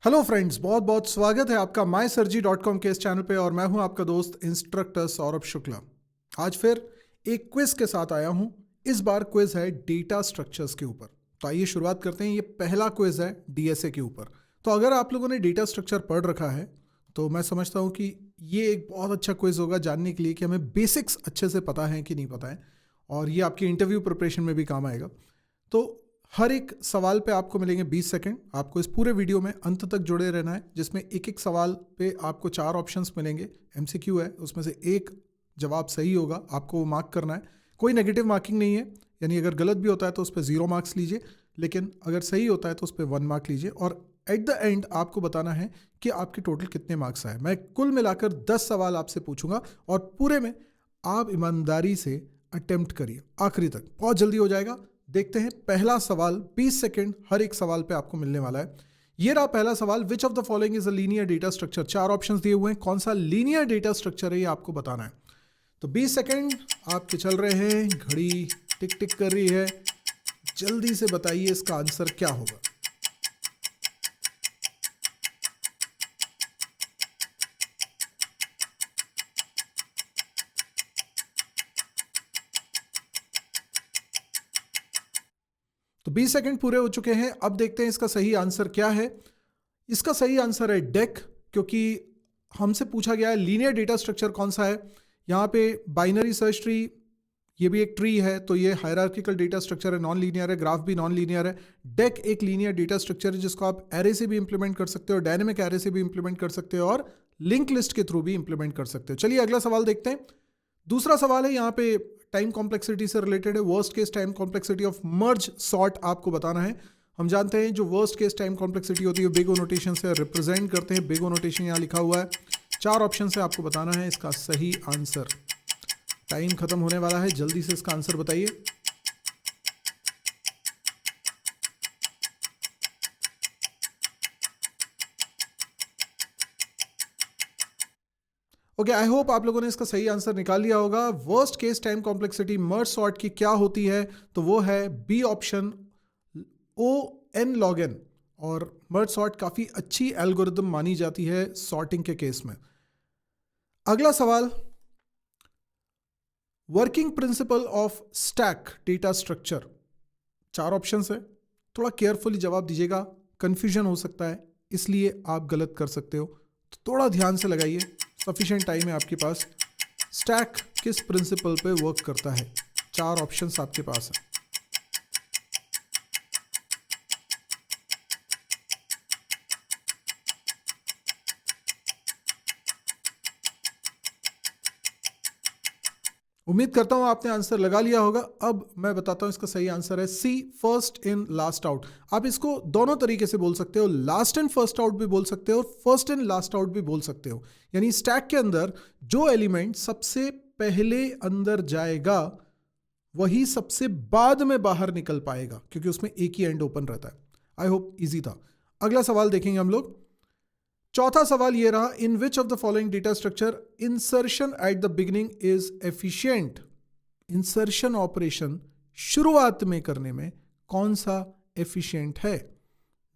Hello friends, बहुत बहुत स्वागत है आपका mysurgery.com के इस चैनल पे और मैं हूं आपका दोस्त इंस्ट्रक्टर सौरभ शुक्ला। आज फिर एक क्विज के साथ आया हूं। इस बार क्विज है डेटा स्ट्रक्चर्स के ऊपर। तो आइए शुरुआत करते हैं। ये पहला क्विज है डीएसए के ऊपर। तो अगर आप लोगों ने डेटा स्ट्रक्चर पढ़ रखा है तो मैं समझता हूँ कि ये एक बहुत अच्छा क्विज होगा जानने के लिए कि हमें बेसिक्स अच्छे से पता है कि नहीं पता है, और ये आपकी इंटरव्यू प्रिपरेशन में भी काम आएगा। तो हर एक सवाल पे आपको मिलेंगे 20 सेकंड। आपको इस पूरे वीडियो में अंत तक जुड़े रहना है, जिसमें एक एक सवाल पे आपको 4 ऑप्शंस मिलेंगे। एमसीक्यू है, उसमें से एक जवाब सही होगा, आपको वो मार्क करना है। कोई नेगेटिव मार्किंग नहीं है, यानी अगर गलत भी होता है तो उस पर 0 मार्क्स लीजिए, लेकिन अगर सही होता है तो उस पर 1 मार्क लीजिए। और एट द एंड आपको बताना है कि आपके टोटल कितने मार्क्स आए। मैं कुल मिलाकर 10 सवाल आपसे पूछूंगा और पूरे में आप ईमानदारी से अटेम्प्ट करिए आखिरी तक, बहुत जल्दी हो जाएगा। देखते हैं पहला सवाल। 20 सेकंड हर एक सवाल पे आपको मिलने वाला है। ये रहा पहला सवाल। विच of the following is a linear data structure. 4 options दिए हुए हैं, कौन सा लीनियर डेटा स्ट्रक्चर है ये आपको बताना है। तो 20 सेकंड आपके चल रहे हैं, घड़ी टिक टिक कर रही है। जल्दी से बताइए इसका आंसर क्या होगा। तो 20 सेकंड पूरे हो चुके हैं। अब देखते हैं इसका सही आंसर क्या है। इसका सही आंसर है डेक, क्योंकि हमसे पूछा गया है लीनियर डेटा स्ट्रक्चर कौन सा है। यहाँ पे बाइनरी सर्च ट्री, ये भी एक ट्री है, तो ये हायरार्किकल डेटा स्ट्रक्चर है, नॉन लीनियर है। ग्राफ भी नॉन लीनियर है। डेक एक लीनियर डेटा स्ट्रक्चर है जिसको आप एरे से भी इंप्लीमेंट कर सकते हो, डायनेमिक एरे से भी इंप्लीमेंट कर सकते हो और लिंक लिस्ट के थ्रू भी इंप्लीमेंट कर सकते हो। चलिए अगला सवाल देखते हैं। दूसरा सवाल है, यहाँ पे टाइम कॉम्प्लेक्सिटी से रिलेटेड है। Worst case time complexity of merge sort आपको बताना है। हम जानते हैं जो वर्स्ट केस टाइम कॉम्प्लेक्सिटी होती है बिग ओ नोटेशन से रिप्रेजेंट करते हैं। बिग ओ नोटेशन यहाँ लिखा हुआ है। 4 ऑप्शन से आपको बताना है इसका सही आंसर। टाइम खत्म होने वाला है, जल्दी से इसका आंसर बताइए। ओके, आई होप आप लोगों ने इसका सही आंसर निकाल लिया होगा। Worst case time complexity merge sort की क्या होती है, तो वो है B option, O(n log n। और मर्ज सॉर्ट काफी अच्छी एल्गोरिदम मानी जाती है सॉर्टिंग के केस में। अगला सवाल, working principle of stack data structure. 4 option है, थोड़ा केयरफुली जवाब दीजिएगा, कंफ्यूजन हो सकता है, इसलिए आप गलत कर सकते हो, तो थोड़ा ध्यान से लगाइए। सफिशिएंट टाइम है आपके पास। स्टैक किस प्रिंसिपल पे वर्क करता है? 4 ऑप्शंस आपके पास है। उम्मीद करता हूं आपने आंसर लगा लिया होगा। अब मैं बताता हूं इसका सही आंसर है सी, फर्स्ट इन लास्ट आउट। आप इसको दोनों तरीके से बोल सकते हो, लास्ट इन फर्स्ट आउट भी बोल सकते हो और फर्स्ट इन लास्ट आउट भी बोल सकते हो। यानी स्टैक के अंदर जो एलिमेंट सबसे पहले अंदर जाएगा वही सबसे बाद में बाहर निकल पाएगा, क्योंकि उसमें एक ही एंड ओपन रहता है। आई होप इजी था। अगला सवाल देखेंगे हम लोग। चौथा सवाल ये रहा, in which of the following data structure insertion at the beginning is efficient. Insertion operation शुरुआत में करने में कौन सा एफिशिएंट है?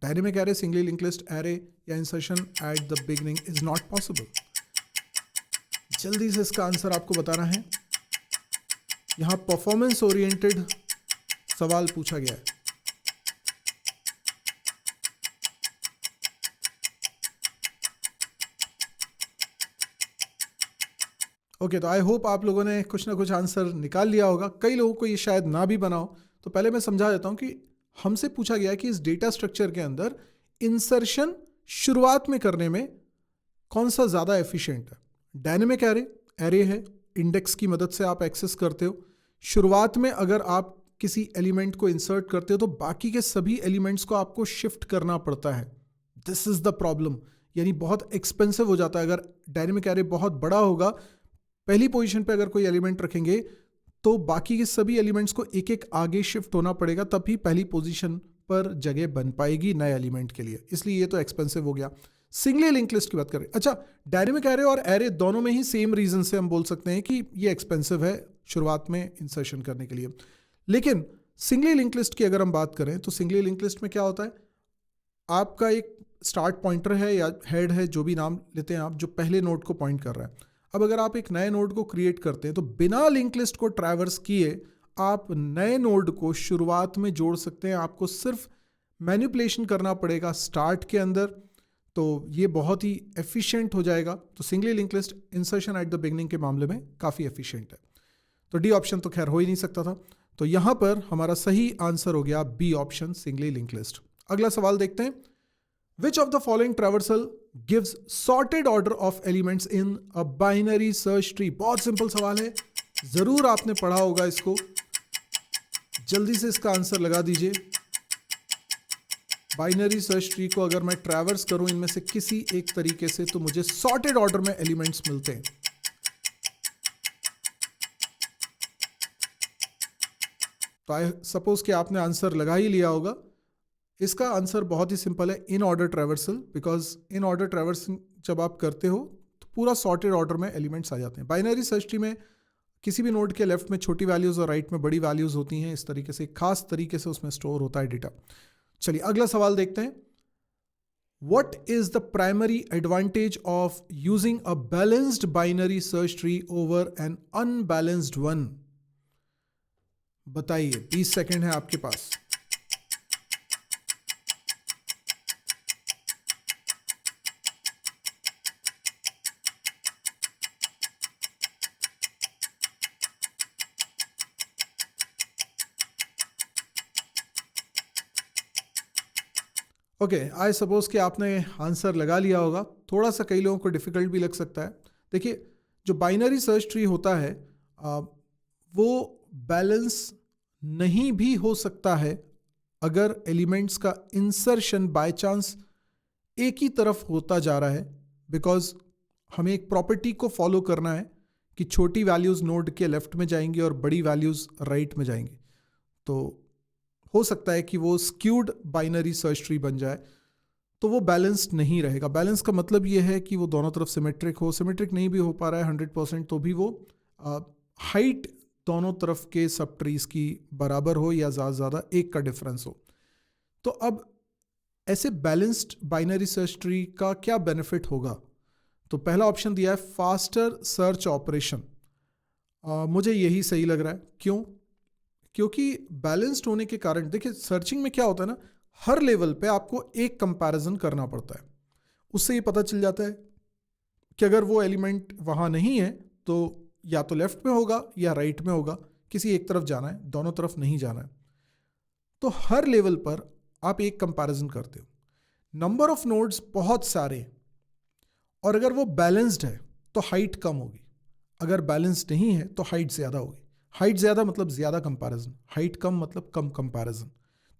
Dynamic array, singly link list array या insertion at the beginning is not possible. जल्दी से इसका आंसर आपको बताना है। यहां परफॉर्मेंस ओरिएंटेड सवाल पूछा गया है। ओके, तो आई होप आप लोगों ने कुछ ना कुछ आंसर निकाल लिया होगा। कई लोगों को ये शायद ना भी बनाओ, तो पहले मैं समझा देता हूं कि हमसे पूछा गया है कि इस डेटा स्ट्रक्चर के अंदर इंसर्शन शुरुआत में करने में कौन सा ज़्यादा एफिशिएंट है। डायनेमिक एरे, एरे है, इंडेक्स की मदद से आप एक्सेस करते हो। शुरुआत में अगर आप किसी एलिमेंट को इंसर्ट करते हो तो बाकी के सभी एलिमेंट्स को आपको शिफ्ट करना पड़ता है। दिस इज द प्रॉब्लम, यानी बहुत एक्सपेंसिव हो जाता है। अगर डायनेमिक एरे बहुत बड़ा होगा, पहली पोजीशन पे अगर कोई एलिमेंट रखेंगे तो बाकी के सभी एलिमेंट्स को एक एक आगे शिफ्ट होना पड़ेगा, तभी पहली पोजीशन पर जगह बन पाएगी नए एलिमेंट के लिए। इसलिए ये तो एक्सपेंसिव हो गया। सिंगली लिंक लिस्ट की बात करें, अच्छा, डायनेमिक एरे और एरे दोनों में ही सेम रीजन से हम बोल सकते हैं कि ये एक्सपेंसिव है शुरुआत में इंसर्शन करने के लिए। लेकिन सिंगली लिंक लिस्ट की अगर हम बात करें तो सिंगली लिंक लिस्ट में क्या होता है, आपका एक स्टार्ट पॉइंटर है या हेड है, जो भी नाम लेते हैं आप, जो पहले नोड को पॉइंट कर रहा है। अब अगर आप एक नए नोड को क्रिएट करते हैं तो बिना लिंक लिस्ट को ट्रैवर्स किए आप नए नोड को शुरुआत में जोड़ सकते हैं। आपको सिर्फ मैनिपुलेशन करना पड़ेगा स्टार्ट के अंदर, तो ये बहुत ही एफिशिएंट हो जाएगा। तो singly link list insertion at the beginning के मामले में काफ़ी एफिशिएंट है। तो डी ऑप्शन तो खैर हो ही नहीं सकता था, तो यहां पर हमारा सही आंसर हो गया B option, singly link list. अगला सवाल देखते हैं, which of the following traversal gives sorted order of elements in a binary search tree. बहुत सिंपल सवाल है, जरूर आपने पढ़ा होगा इसको, जल्दी से इसका आंसर लगा दीजिए। बाइनरी सर्च ट्री को अगर मैं ट्रैवर्स करूं इनमें से किसी एक तरीके से तो मुझे सॉर्टेड ऑर्डर में एलिमेंट्स मिलते हैं। तो आई सपोज कि आपने आंसर लगा ही लिया होगा। इसका आंसर बहुत ही सिंपल है, in order traversal, because in order traversing जब आप करते हो तो पूरा सॉर्टेड ऑर्डर में एलिमेंट्स आ जाते हैं। बाइनरी सर्च ट्री में किसी भी नोड के लेफ्ट में छोटी वैल्यूज और राइट में बड़ी वैल्यूज होती हैं, इस तरीके से खास तरीके से उसमें स्टोर होता है डेटा। चलिए अगला सवाल देखते हैं, what is the primary advantage of using a balanced binary search tree over N unbalanced one. बताइए, 20 सेकेंड है आपके पास। ओके, आई सपोज कि आपने आंसर लगा लिया होगा। थोड़ा सा कई लोगों को डिफिकल्ट भी लग सकता है। देखिए, जो बाइनरी सर्च ट्री होता है वो बैलेंस नहीं भी हो सकता है अगर एलिमेंट्स का इंसर्शन बाय चांस एक ही तरफ होता जा रहा है, बिकॉज हमें एक प्रॉपर्टी को फॉलो करना है कि छोटी वैल्यूज नोड के लेफ्ट में जाएंगी और बड़ी वैल्यूज राइट में जाएंगी। तो हो सकता है कि वो स्क्यूड बाइनरी सर्च ट्री बन जाए, तो वो बैलेंस्ड नहीं रहेगा। बैलेंस का मतलब ये है कि वो दोनों तरफ सिमेट्रिक हो। सिमेट्रिक नहीं भी हो पा रहा है 100%, तो भी वो हाइट दोनों तरफ के सब ट्रीज की बराबर हो या ज़्यादा ज़्यादा एक का डिफरेंस हो। तो अब ऐसे बैलेंस्ड बाइनरी सर्च ट्री का क्या बेनिफिट होगा? तो पहला ऑप्शन दिया है फास्टर सर्च ऑपरेशन। मुझे यही सही लग रहा है। क्यों? क्योंकि बैलेंस्ड होने के कारण, देखिए सर्चिंग में क्या होता है ना, हर लेवल पे आपको एक कंपैरिजन करना पड़ता है। उससे ये पता चल जाता है कि अगर वो एलिमेंट वहाँ नहीं है तो या तो लेफ्ट में होगा या राइट में होगा, किसी एक तरफ जाना है, दोनों तरफ नहीं जाना है। तो हर लेवल पर आप एक कंपैरिजन करते हो। नंबर ऑफ नोड्स बहुत सारे, और अगर वो बैलेंस्ड है तो हाइट कम होगी, अगर बैलेंस्ड नहीं है तो हाइट ज़्यादा होगी। हाइट ज़्यादा मतलब ज़्यादा कंपैरिजन, हाइट कम मतलब कम कंपैरिजन।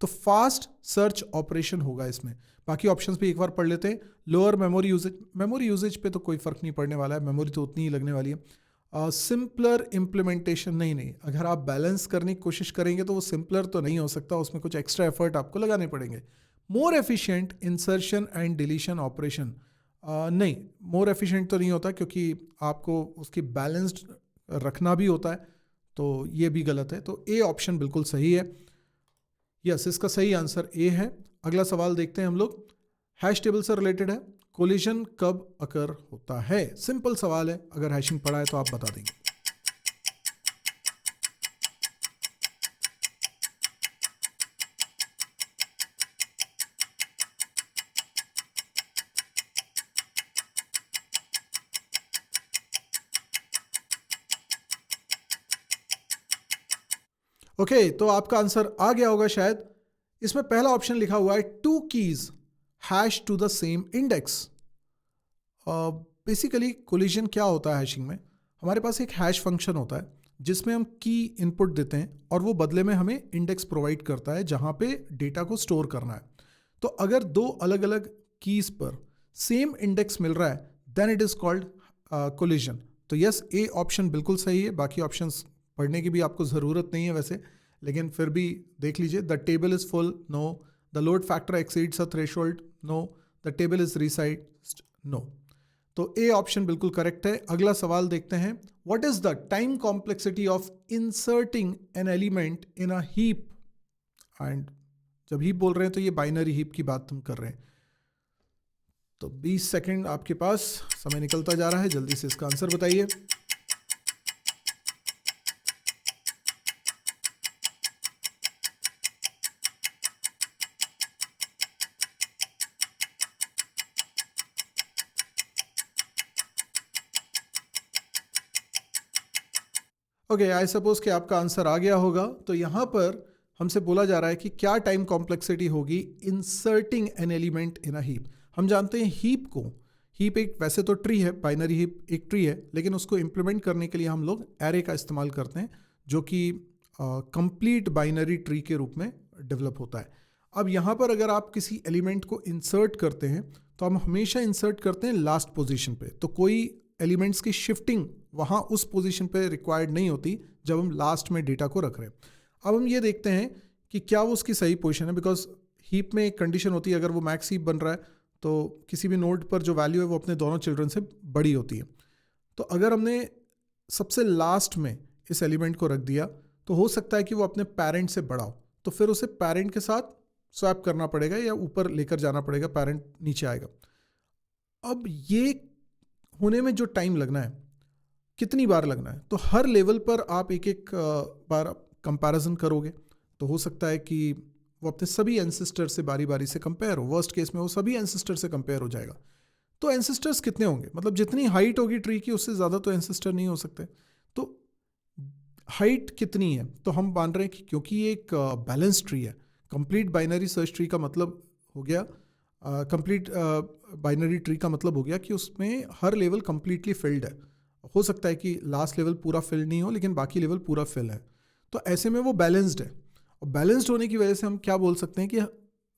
तो फास्ट सर्च ऑपरेशन होगा इसमें। बाकी ऑप्शंस भी एक बार पढ़ लेते हैं। Lower memory usage, memory usage पे तो कोई फ़र्क नहीं पड़ने वाला है, मेमोरी तो उतनी ही लगने वाली है। सिंपलर इम्प्लीमेंटेशन, नहीं, अगर आप बैलेंस करने की कोशिश करेंगे तो वो सिंपलर तो नहीं हो सकता, उसमें कुछ एक्स्ट्रा एफर्ट आपको लगाने पड़ेंगे। More efficient insertion and deletion operation, नहीं, मोर एफिशिएंट तो नहीं होता, क्योंकि आपको उसकी बैलेंस्ड रखना भी होता है, तो ये भी गलत है। तो ए ऑप्शन बिल्कुल सही है। यस, इसका सही आंसर ए है। अगला सवाल देखते हैं हम लोग, हैश टेबल से रिलेटेड है। कोलिजन कब अकर होता है? सिंपल सवाल है, अगर हैशिंग पढ़ा है तो आप बता देंगे। ओके, तो आपका आंसर आ गया होगा शायद। इसमें पहला ऑप्शन लिखा हुआ है two keys hash to the same index. Basically collision क्या होता है हैशिंग में? हमारे पास एक हैश फंक्शन होता है जिसमें हम की इनपुट देते हैं और वो बदले में हमें इंडेक्स प्रोवाइड करता है जहां पे डेटा को स्टोर करना है। तो अगर दो अलग अलग कीज पर सेम इंडेक्स मिल रहा है then it is called collision. तो यस, ए ऑप्शन बिल्कुल सही है। बाकी ऑप्शंस पढ़ने की भी आपको ज़रूरत नहीं है वैसे, लेकिन फिर भी देख लीजिए। The table is full, no. The load factor exceeds a threshold, no. The table is resized, no. तो ए ऑप्शन बिल्कुल करेक्ट है। अगला सवाल देखते हैं, what is the time complexity of inserting an element in a heap? And जब heap बोल रहे हैं तो ये बाइनरी हीप की बात हम कर रहे हैं। तो 20 सेकंड आपके पास समय निकलता जा रहा है, जल्दी से इसका आंसर बताइए। ओके, आई सपोज कि आपका आंसर आ गया होगा। तो यहाँ पर हमसे बोला जा रहा है कि क्या टाइम कॉम्प्लेक्सिटी होगी inserting an element in a heap. हम जानते हैं हीप एक वैसे तो ट्री है, बाइनरी हीप एक ट्री है, लेकिन उसको इम्प्लीमेंट करने के लिए हम लोग एरे का इस्तेमाल करते हैं, जो कि कंप्लीट बाइनरी ट्री के रूप में डेवलप होता है। अब यहाँ पर अगर आप किसी एलिमेंट को इंसर्ट करते हैं तो हम हमेशा इंसर्ट करते हैं लास्ट पोजीशन पे, तो कोई एलिमेंट्स की शिफ्टिंग वहाँ उस पोजीशन पे रिक्वायर्ड नहीं होती जब हम लास्ट में डेटा को रख रहे हैं। अब हम ये देखते हैं कि क्या वो उसकी सही पोजीशन है, बिकॉज हीप में एक कंडीशन होती है, अगर वो मैक्स हीप बन रहा है तो किसी भी नोड पर जो वैल्यू है वो अपने दोनों चिल्ड्रन से बड़ी होती है। तो अगर हमने सबसे लास्ट में इस एलिमेंट को रख दिया तो हो सकता है कि वो अपने पेरेंट से बड़ा हो, तो फिर उसे पेरेंट के साथ स्वैप करना पड़ेगा या ऊपर लेकर जाना पड़ेगा, पेरेंट नीचे आएगा। अब ये होने में जो टाइम लगना है, कितनी बार लगना है, तो हर लेवल पर आप एक एक बार कंपैरिजन करोगे तो हो सकता है कि वो अपने सभी एंसेस्टर से बारी बारी से कंपेयर हो। वर्स्ट केस में वो सभी एंसेस्टर से कंपेयर हो जाएगा। तो एंसेस्टर्स कितने होंगे, मतलब जितनी हाइट होगी ट्री की उससे ज़्यादा तो एंसेस्टर नहीं हो सकते। तो हाइट कितनी है, तो हम मान रहे हैं कि क्योंकि ये एक बैलेंस ट्री है, कंप्लीट बाइनरी सर्च ट्री का मतलब हो गया कंप्लीट बाइनरी ट्री का मतलब हो गया कि उसमें हर लेवल कंप्लीटली फिल्ड है। हो सकता है कि लास्ट लेवल पूरा फिल नहीं हो, लेकिन बाकी लेवल पूरा फिल है। तो ऐसे में वो बैलेंस्ड है, और बैलेंस्ड होने की वजह से हम क्या बोल सकते हैं कि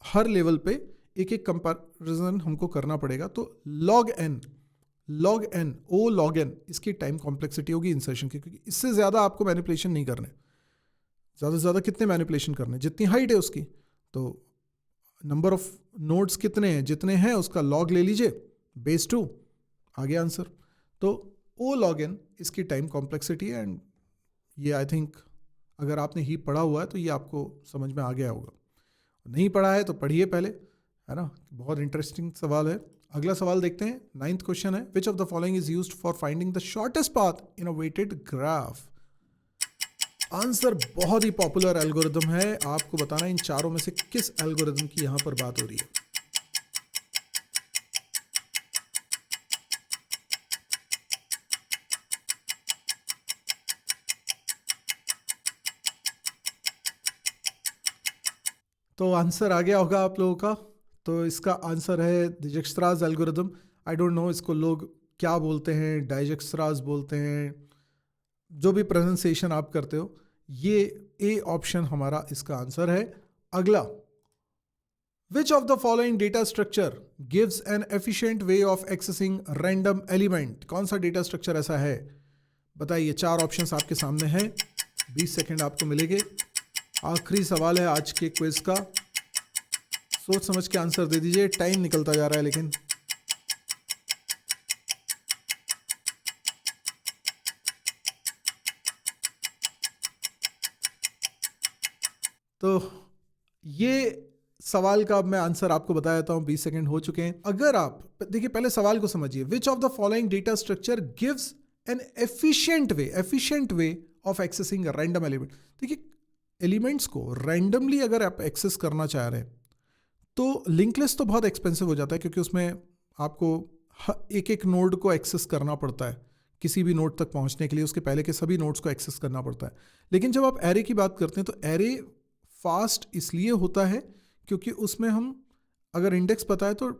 हर लेवल पे एक एक कंपैरिजन हमको करना पड़ेगा। तो log n इसकी टाइम कॉम्प्लेक्सिटी होगी इंसर्शन की, क्योंकि इससे ज़्यादा आपको मैनिपुलेशन नहीं करने। ज़्यादा से ज़्यादा कितने मैनिपुलेशन करने, जितनी हाइट है उसकी, तो नंबर ऑफ नोड्स कितने हैं, जितने हैं उसका log ले लीजिए, बेस 2 आ गया आंसर। तो O log n इसकी टाइम कॉम्प्लेक्सिटी है। एंड ये आई थिंक अगर आपने हीप पढ़ा हुआ है तो ये आपको समझ में आ गया होगा, नहीं पढ़ा है तो पढ़िए पहले, है ना। बहुत इंटरेस्टिंग सवाल है। अगला सवाल देखते हैं, 9th क्वेश्चन है, which of the following is used for finding the shortest path in a weighted graph. Answer बहुत ही पॉपुलर एल्गोरिदम है, आपको बताना इन चारों में से किस एल्गोरिदम की यहां पर बात हो रही है। तो आंसर आ गया होगा आप लोगों का। तो इसका आंसर है दिजकस्त्रास एल्गोरिदम। आई डोंट नो इसको लोग क्या बोलते हैं, डाइजकस्त्रास बोलते हैं, जो भी प्रोनाउंसिएशन आप करते हो, ये ए ऑप्शन हमारा इसका आंसर है। अगला, विच of the following data structure gives an efficient way of accessing random element. कौन सा डेटा स्ट्रक्चर ऐसा है, बताइए। 4 ऑप्शंस आपके सामने हैं, 20 सेकेंड आपको मिलेंगे। आखिरी सवाल है आज के क्विज का, सोच समझ के आंसर दे दीजिए, टाइम निकलता जा रहा है लेकिन। तो ये सवाल का अब मैं आंसर आपको बता देता हूं, 20 सेकंड हो चुके हैं। अगर आप देखिए, पहले सवाल को समझिए, विच of the following data structure gives an efficient way of accessing a random element. देखिए, एलिमेंट्स को रैंडमली अगर आप एक्सेस करना चाह रहे हैं तो लिंक लिस्ट तो बहुत एक्सपेंसिव हो जाता है, क्योंकि उसमें आपको एक एक नोड को एक्सेस करना पड़ता है। किसी भी नोड तक पहुंचने के लिए उसके पहले के सभी नोड्स को एक्सेस करना पड़ता है। लेकिन जब आप एरे की बात करते हैं तो एरे फास्ट इसलिए होता है क्योंकि उसमें हम अगर इंडेक्स पता है तो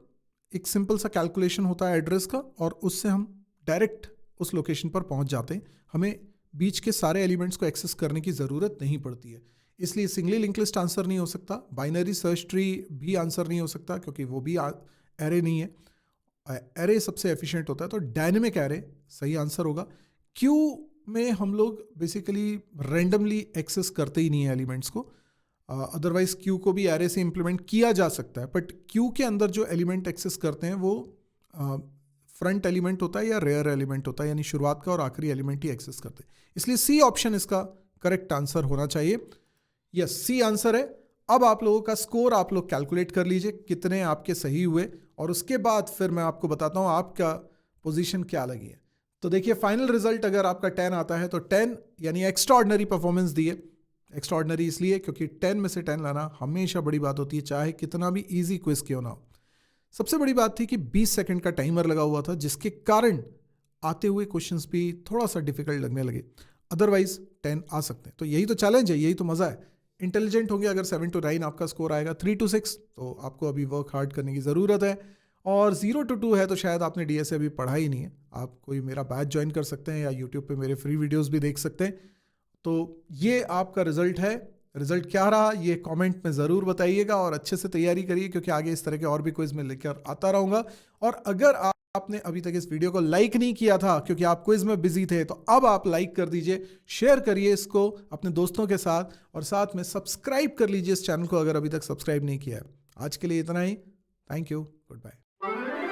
एक सिंपल सा कैलकुलेशन होता है एड्रेस का, और उससे हम डायरेक्ट उस लोकेशन पर पहुंच जाते हैं। हमें बीच के सारे एलिमेंट्स को एक्सेस करने की ज़रूरत नहीं पड़ती है। इसलिए सिंगली लिंक लिस्ट आंसर नहीं हो सकता, बाइनरी सर्च ट्री भी आंसर नहीं हो सकता क्योंकि वो भी एरे नहीं है। एरे सबसे एफिशिएंट होता है, तो डायनेमिक एरे सही आंसर होगा। क्यू में हम लोग बेसिकली रैंडमली एक्सेस करते ही नहीं है एलिमेंट्स को, अदरवाइज क्यू को भी एरे से इंप्लीमेंट किया जा सकता है, बट क्यू के अंदर जो एलिमेंट एक्सेस करते हैं वो फ्रंट एलिमेंट होता है या रेयर एलिमेंट होता है, यानी शुरुआत का और आखिरी एलिमेंट ही एक्सेस करते हैं। इसलिए सी ऑप्शन इसका करेक्ट आंसर होना चाहिए। यस, सी आंसर है। अब आप लोगों का स्कोर आप लोग कैलकुलेट कर लीजिए, कितने आपके सही हुए और उसके बाद फिर मैं आपको बताता हूँ आपका पोजीशन क्या लगी है। तो देखिए फाइनल रिजल्ट अगर आपका 10 आता है तो 10 यानी एक्स्ट्राऑर्डिनरी परफॉर्मेंस दी है। एक्स्ट्राऑर्डिनरी इसलिए क्योंकि 10 में से 10 लाना हमेशा बड़ी बात होती है, चाहे कितना भी इजी क्विज क्यों ना हो। सबसे बड़ी बात थी कि 20 सेकंड का टाइमर लगा हुआ था, जिसके कारण आते हुए क्वेश्चंस भी थोड़ा सा डिफिकल्ट लगने लगे, अदरवाइज 10 आ सकते हैं। तो यही तो चैलेंज है, यही तो मज़ा है। इंटेलिजेंट होंगे अगर 7 to 9 आपका स्कोर आएगा, 3 to 6 तो आपको अभी वर्क हार्ड करने की ज़रूरत है, और 0 to 2 है तो शायद आपने डीएसए अभी पढ़ा ही नहीं है। आप कोई मेरा बैच ज्वाइन कर सकते हैं या यूट्यूब पे मेरे फ्री वीडियोस भी देख सकते हैं। तो ये आपका रिजल्ट है। रिजल्ट क्या रहा ये कमेंट में ज़रूर बताइएगा, और अच्छे से तैयारी करिए क्योंकि आगे इस तरह के और भी क्विज में लेकर आता रहूँगा। और अगर आपने अभी तक इस वीडियो को लाइक नहीं किया था क्योंकि आप क्विज में बिजी थे, तो अब आप लाइक कर दीजिए, शेयर करिए इसको अपने दोस्तों के साथ, और साथ में सब्सक्राइब कर लीजिए इस चैनल को अगर अभी तक सब्सक्राइब नहीं किया है। आज के लिए इतना ही। Thank you, good bye.